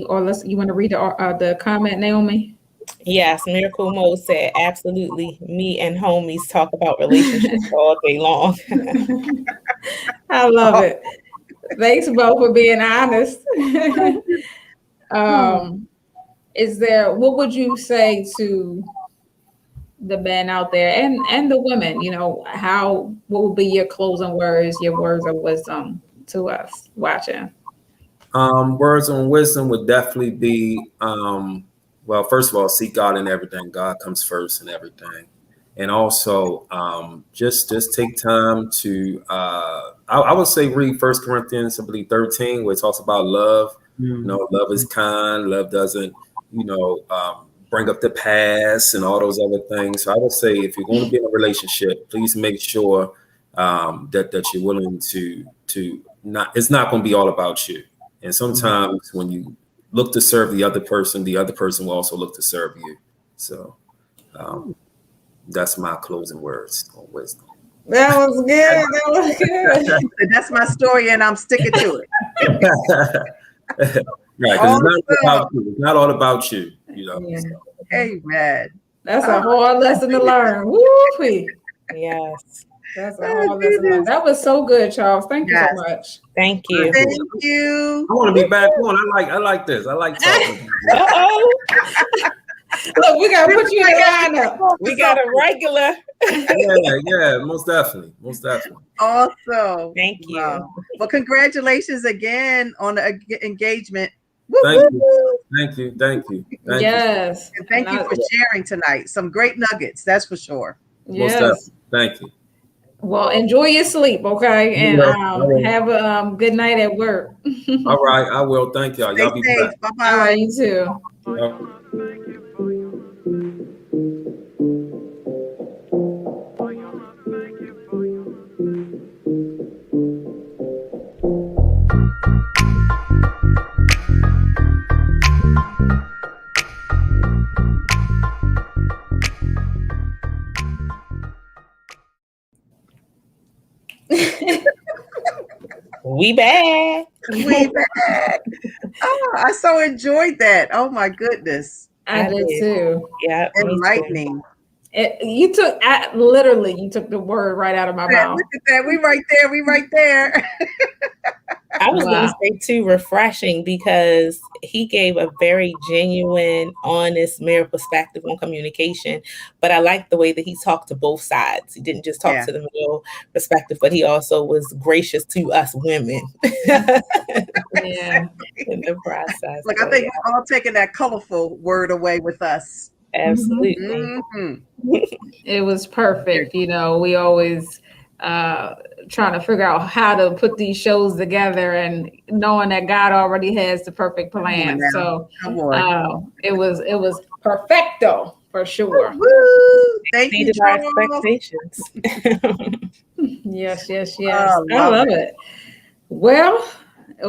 Speaker 2: want to read the comment, Naomi?
Speaker 3: Yes, Miracle Mo said, absolutely. Me and homies talk about relationships all day long.
Speaker 2: I love it. Thanks both for being honest. What would you say to the men out there and the women? What would be your closing words, your words of wisdom to us watching?
Speaker 4: Words on wisdom would definitely be, well, first of all, seek God in everything. God comes first in everything. And also, just take time to, I would say read 1 Corinthians, I believe 13, where it talks about love. Love is kind. Love doesn't, bring up the past and all those other things. So I would say if you're going to be in a relationship, please make sure that you're willing to not, it's not going to be all about you. And sometimes when you look to serve the other person will also look to serve you. So that's my closing words on wisdom.
Speaker 2: That was good. That was good.
Speaker 1: That's my story, and I'm sticking to it.
Speaker 4: Right, because it's not about you. It's not all about you.
Speaker 2: Yeah.
Speaker 4: So.
Speaker 1: Amen.
Speaker 2: That's a hard lesson to learn. Woo-wee.
Speaker 3: Yes.
Speaker 2: That's a hard lesson to learn. That was so good, Charles. Thank you so much.
Speaker 3: Thank you.
Speaker 1: Thank you.
Speaker 4: I want to be back on. I like this. I like talking.
Speaker 3: Uh-oh.
Speaker 2: Look, we gotta put you in the lineup.
Speaker 3: We got a regular.
Speaker 4: Yeah, most definitely.
Speaker 1: Awesome.
Speaker 3: Thank you.
Speaker 1: Wow. Well, congratulations again on the engagement.
Speaker 4: Thank you.
Speaker 2: Yes.
Speaker 1: And thank you for sharing tonight. Some great nuggets, that's for sure.
Speaker 2: Yes.
Speaker 4: Thank you.
Speaker 2: Well, enjoy your sleep, okay? And have a good night at work.
Speaker 4: All right, I will. Thank y'all. Y'all be safe.
Speaker 1: Bye-bye.
Speaker 2: All right, you too.
Speaker 3: We back.
Speaker 1: Oh, I so enjoyed that. Oh my goodness.
Speaker 2: I did too.
Speaker 3: Yeah.
Speaker 1: Enlightening.
Speaker 2: You took the word right out of my mouth.
Speaker 1: Look at that. We right there.
Speaker 3: I was going to say too, refreshing, because he gave a very genuine, honest, male perspective on communication. But I like the way that he talked to both sides. He didn't just talk to the male perspective, but he also was gracious to us women.
Speaker 2: Yeah.
Speaker 3: In the process.
Speaker 1: Like, I think we're all taking that colorful word away with us.
Speaker 3: Absolutely.
Speaker 1: Mm-hmm.
Speaker 2: It was perfect. We always trying to figure out how to put these shows together, and knowing that God already has the perfect plan. So it was perfecto for sure.
Speaker 1: Woo! Thank you,
Speaker 3: our expectations.
Speaker 2: Yes. I love it. Well,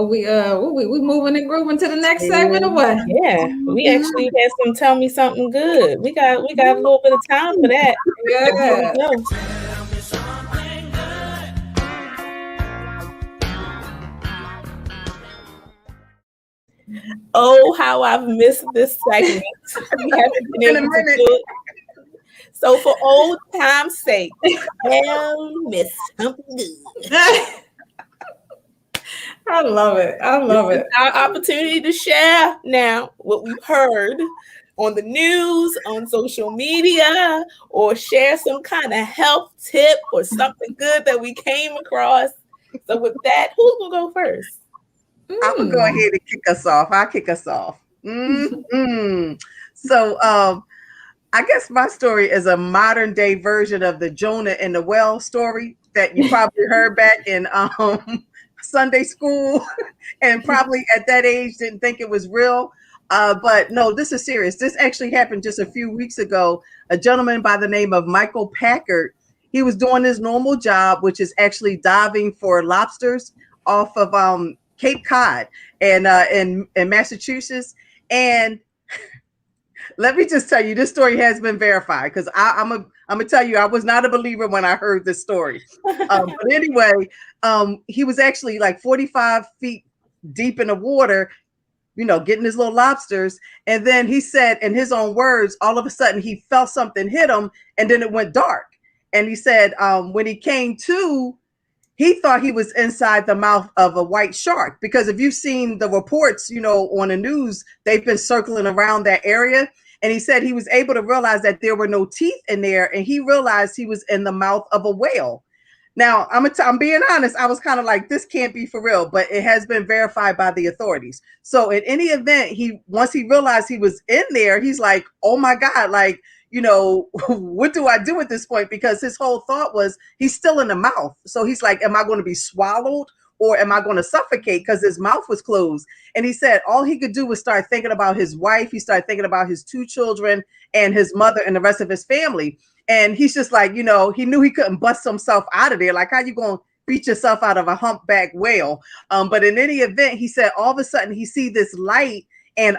Speaker 2: we moving and grooving to the next segment or what?
Speaker 3: Yeah, we actually had some tell me something good. We got a little bit of time for that.
Speaker 2: Yeah.
Speaker 3: Oh, how I've missed this segment. We haven't been able to do it. So for old time's sake, tell me something good.
Speaker 2: I love it.
Speaker 3: Our opportunity to share now what we've heard on the news, on social media, or share some kind of health tip or something good that we came across. So with that, who's gonna go first?
Speaker 1: I'm gonna go ahead and kick us off. I'll kick us off. So I guess my story is a modern day version of the Jonah and the well story that you probably heard back in Sunday school, and probably at that age didn't think it was real. But no, this is serious. This actually happened just a few weeks ago. A gentleman by the name of Michael Packard, he was doing his normal job, which is actually diving for lobsters off of Cape Cod and in Massachusetts. And let me just tell you, this story has been verified because I'm gonna tell you, I was not a believer when I heard this story. But anyway, he was actually like 45 feet deep in the water, getting his little lobsters. And then he said, in his own words, all of a sudden he felt something hit him, and then it went dark. And he said, when he came to, he thought he was inside the mouth of a white shark, because if you've seen the reports, on the news, they've been circling around that area. And he said he was able to realize that there were no teeth in there, and he realized he was in the mouth of a whale. Now, I'm being honest, I was kind of like, this can't be for real, but it has been verified by the authorities. So in any event, once he realized he was in there, he's like, oh my God, like, what do I do at this point? Because his whole thought was he's still in the mouth. So he's like, am I going to be swallowed or am I going to suffocate? Because his mouth was closed. And he said all he could do was start thinking about his wife. He started thinking about his 2 children and his mother and the rest of his family. And he's just like, he knew he couldn't bust himself out of there. Like, how you going to beat yourself out of a humpback whale? But in any event, he said all of a sudden he see this light, and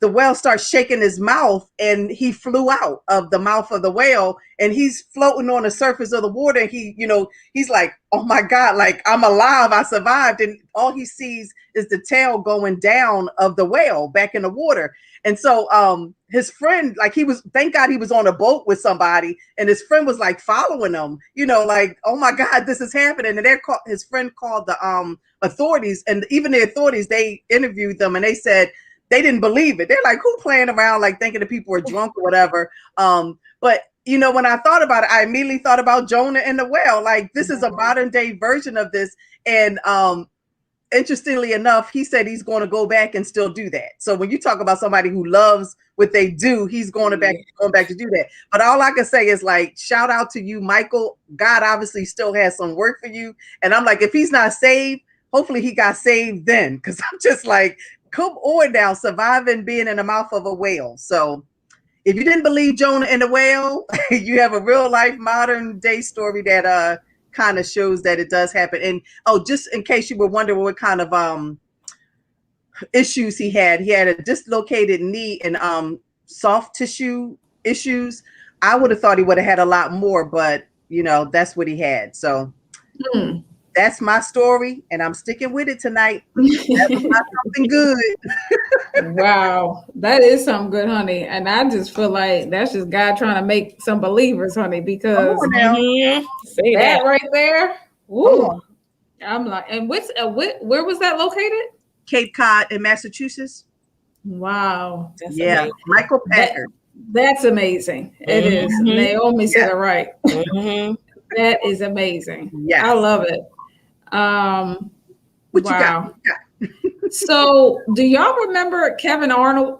Speaker 1: the whale starts shaking his mouth, and he flew out of the mouth of the whale, and he's floating on the surface of the water. And he's like, oh my God, like, I'm alive, I survived. And all he sees is the tail going down of the whale back in the water. And so his friend, like, thank God he was on a boat with somebody, and his friend was like following him, like, oh my God, this is happening. And his friend called the authorities, and even the authorities, they interviewed them, and they said they didn't believe it. They're like, who playing around, like, thinking that people are drunk or whatever. But when I thought about it, I immediately thought about Jonah and the whale. Like, this is a modern day version of this. And interestingly enough, he said he's going to go back and still do that. So when you talk about somebody who loves what they do, he's going back to do that. But all I can say is, like, shout out to you, Michael. God obviously still has some work for you. And I'm like, if he's not saved, hopefully he got saved then. Because I'm just like, come on now, surviving being in the mouth of a whale. So if you didn't believe Jonah and the whale, you have a real life modern day story that kind of shows that it does happen. And just in case you were wondering what kind of issues he had a dislocated knee and soft tissue issues. I would have thought he would have had a lot more, but that's what he had. So that's my story, and I'm sticking with it tonight. That was not something good.
Speaker 2: Wow, that is something good, honey. And I just feel like that's just God trying to make some believers, honey, because
Speaker 3: say
Speaker 2: that
Speaker 3: that
Speaker 2: right there. Ooh, I'm like, and where was that located?
Speaker 1: Cape Cod in Massachusetts.
Speaker 2: Wow.
Speaker 3: That's
Speaker 1: amazing. Michael Packard.
Speaker 2: That's amazing. It is. Naomi said it right. That is amazing.
Speaker 1: Yeah,
Speaker 2: I love it.
Speaker 1: What you got?
Speaker 2: So, do y'all remember Kevin Arnold?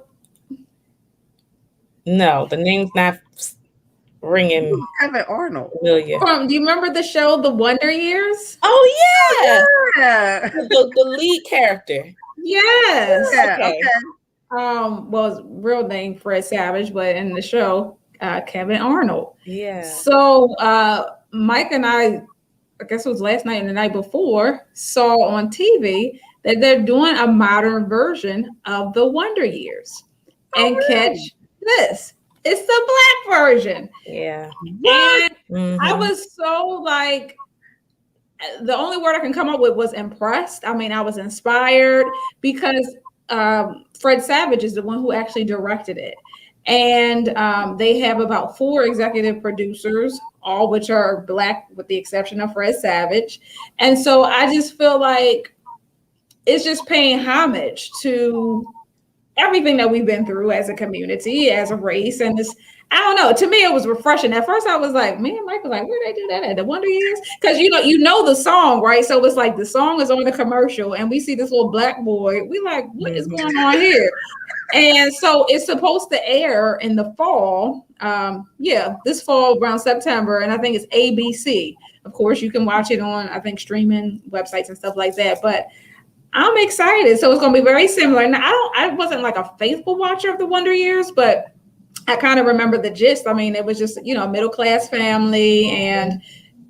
Speaker 3: No, the name's not ringing.
Speaker 1: Kevin Arnold.
Speaker 2: Do you remember the show The Wonder Years?
Speaker 3: Oh
Speaker 1: yeah.
Speaker 3: The lead character.
Speaker 2: Yes.
Speaker 1: Yeah, okay.
Speaker 2: Well, his real name Fred Savage, but in the show, Kevin Arnold.
Speaker 3: Yeah.
Speaker 2: So Mike and I guess it was last night and the night before, saw on TV that they're doing a modern version of The Wonder Years. And catch this. It's the black version.
Speaker 3: Yeah.
Speaker 2: And I was so like, the only word I can come up with was impressed. I mean, I was inspired because Fred Savage is the one who actually directed it. And they have about 4 executive producers, all which are Black, with the exception of Fred Savage. And so I just feel like it's just paying homage to everything that we've been through as a community, as a race. And it's, I don't know, to me, it was refreshing. At first I was like, me and Mike was like, where did they do that at? The Wonder Years? Because you know the song, right? So it's like the song is on the commercial and we see this little black boy. We like, what is going on here? And so it's supposed to air in the fall. This fall around September. And I think it's ABC. Of course, you can watch it on, I think, streaming websites and stuff like that. But I'm excited. So it's going to be very similar. Now, I wasn't like a faithful watcher of the Wonder Years, but I kind of remember the gist. I mean, it was just, a middle-class family and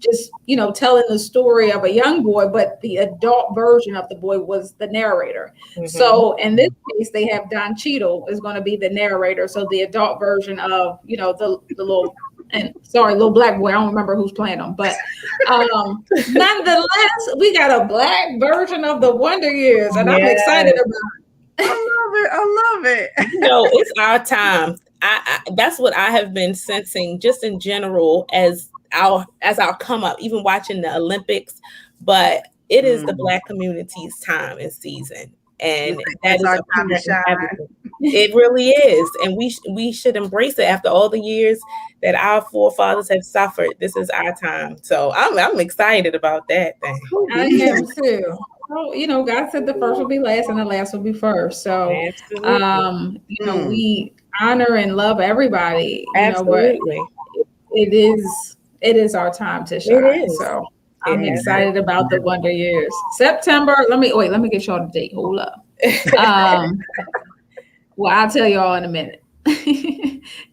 Speaker 2: just, telling the story of a young boy, but the adult version of the boy was the narrator.
Speaker 3: Mhm.
Speaker 2: So in this case, they have Don Cheadle is going to be the narrator. So the adult version of, the little, and sorry, little black boy. I don't remember who's playing him, but nonetheless, we got a black version of the Wonder Years, and I'm excited about it.
Speaker 1: I love it.
Speaker 3: It's our time. That's what I have been sensing just in general as our come up, even watching the Olympics, but it is the Black community's time and season. And that is
Speaker 1: our time to shine.
Speaker 3: It really is. And we should embrace it after all the years that our forefathers have suffered. This is our time. So I'm excited about that thing.
Speaker 2: I am too. Well, God said the first will be last and the last will be first. So we honor and love everybody.
Speaker 3: Absolutely.
Speaker 2: But it is our time to shine. So I'm excited about the Wonder Years. September. Let me get y'all the date. Hold up. Well, I'll tell y'all in a minute.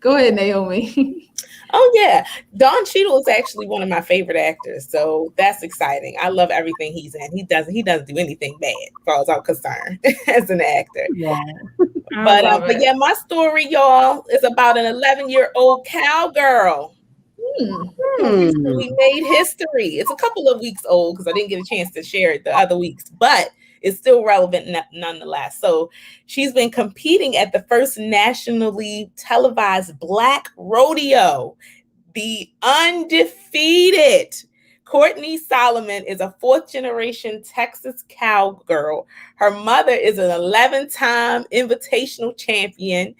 Speaker 2: Go ahead, Naomi.
Speaker 3: Oh yeah, Don Cheadle is actually one of my favorite actors, so that's exciting. I love everything he's in. He doesn't do anything bad, as far as I'm concerned, as an actor.
Speaker 2: Yeah.
Speaker 3: But yeah, my story, y'all, is about an 11-year-old cowgirl. We made history. It's a couple of weeks old because I didn't get a chance to share it the other weeks, but it's still relevant nonetheless. So she's been competing at the first nationally televised Black rodeo. The undefeated Courtney Solomon is a 4th-generation Texas cowgirl. Her mother is an 11-time invitational champion,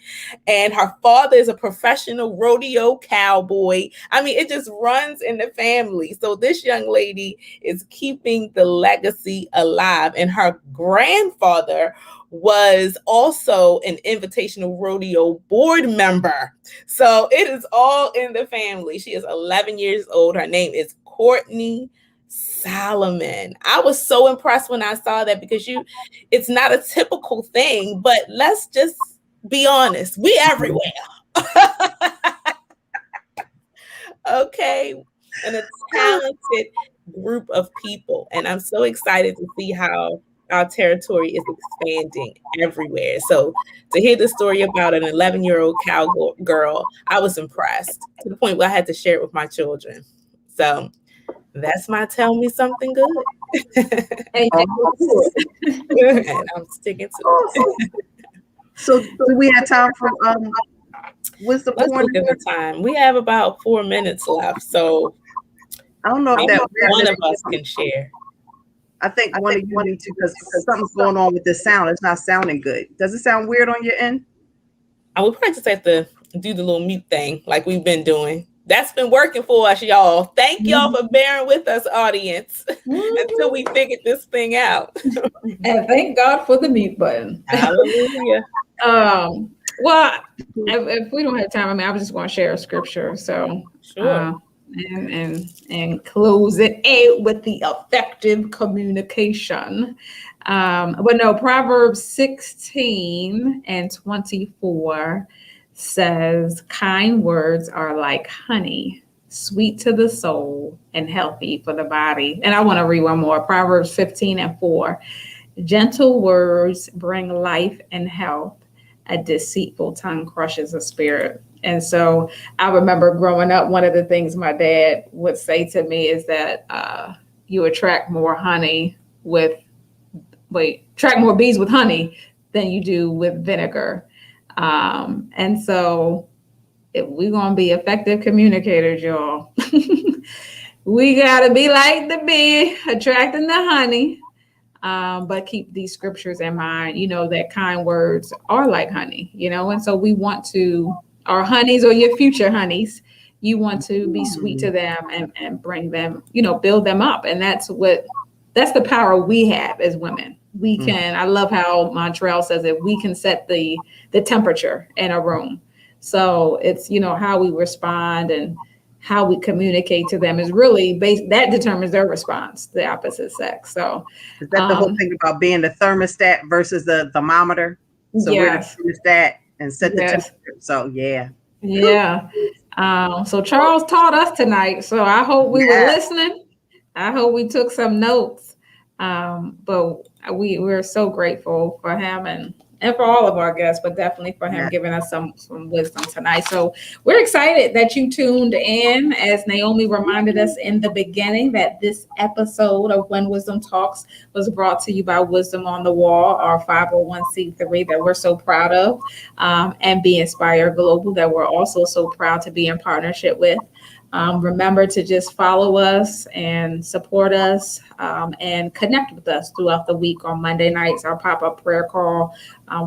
Speaker 3: and her father is a professional rodeo cowboy. I mean, it just runs in the family. So this young lady is keeping the legacy alive, and her grandfather was also an invitational rodeo board member. So it is all in the family. She is 11 years old. Her name is Courtney Solomon. I was so impressed when I saw that because it's not a typical thing, but let's just be honest. We everywhere. Okay. And a talented group of people. And I'm so excited to see how our territory is expanding everywhere. So to hear the story about an 11-year-old cowgirl, I was impressed to the point where I had to share it with my children. So that's my tell me something good. And I'm sticking to it.
Speaker 1: So do we have time for what's the
Speaker 3: Let's
Speaker 1: point?
Speaker 3: look at the time. We have about 4 minutes left. So
Speaker 1: I don't know if that
Speaker 3: one of us can share.
Speaker 1: I think one of you need to, because something's going on with the sound. It's not sounding good. Does it sound weird on your end?
Speaker 3: I would probably just have to do the little mute thing like we've been doing. That's been working for us, y'all. Thank y'all for bearing with us, audience, until we figured this thing out.
Speaker 2: And thank God for the mute button.
Speaker 3: Hallelujah.
Speaker 2: Well, if we don't have time, I was just going to share a scripture. So
Speaker 3: sure.
Speaker 2: And close it out with the effective communication. But no, Proverbs 16:24 says, kind words are like honey, sweet to the soul and healthy for the body. And I want to read one more. Proverbs 15:4. Gentle words bring life and health. A deceitful tongue crushes a spirit. And so I remember growing up, one of the things my dad would say to me is that you attract more bees with honey than you do with vinegar. And so if we're going to be effective communicators, y'all, we got to be like the bee, attracting the honey, but keep these scriptures in mind, that kind words are like honey, and so we want to, our honeys or your future honeys, you want to be sweet to them and bring them, build them up. And that's the power we have as women. We can, I love how Montreal says it, we can set the temperature in a room. So it's, how we respond and how we communicate to them is really that determines their response, the opposite sex. So
Speaker 1: is that the whole thing about being the thermostat versus the thermometer? So we're the thermostat and set the temperature. So yeah.
Speaker 2: So Charles taught us tonight. So I hope we were
Speaker 1: Yes.
Speaker 2: listening. I hope we took some notes. But we're so grateful for him and for all of our guests, but definitely for him
Speaker 1: Yes.
Speaker 2: giving us some wisdom tonight. So we're excited that you tuned in. As Naomi reminded us in the beginning, that this episode of When Wisdom Talks was brought to you by Wisdom on the Wall, our 501c3 that we're so proud of, and Be Inspired Global that we're also so proud to be in partnership with. Remember to just follow us and support us, and connect with us throughout the week. On Monday nights, our pop-up prayer call.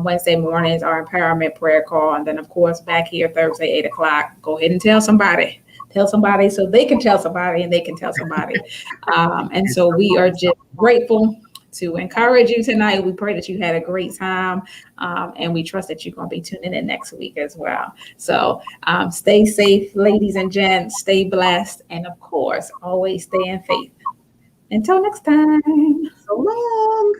Speaker 2: Wednesday mornings, our empowerment prayer call. And then, of course, back here Thursday, 8 o'clock. Go ahead and tell somebody. Tell somebody so they can tell somebody and they can tell somebody. And so we are just grateful to encourage you tonight. We pray that you had a great time, and we trust that you're going to be tuning in next week as well. So stay safe, ladies and gents. Stay blessed. And, of course, always stay in faith. Until next time.
Speaker 1: So long.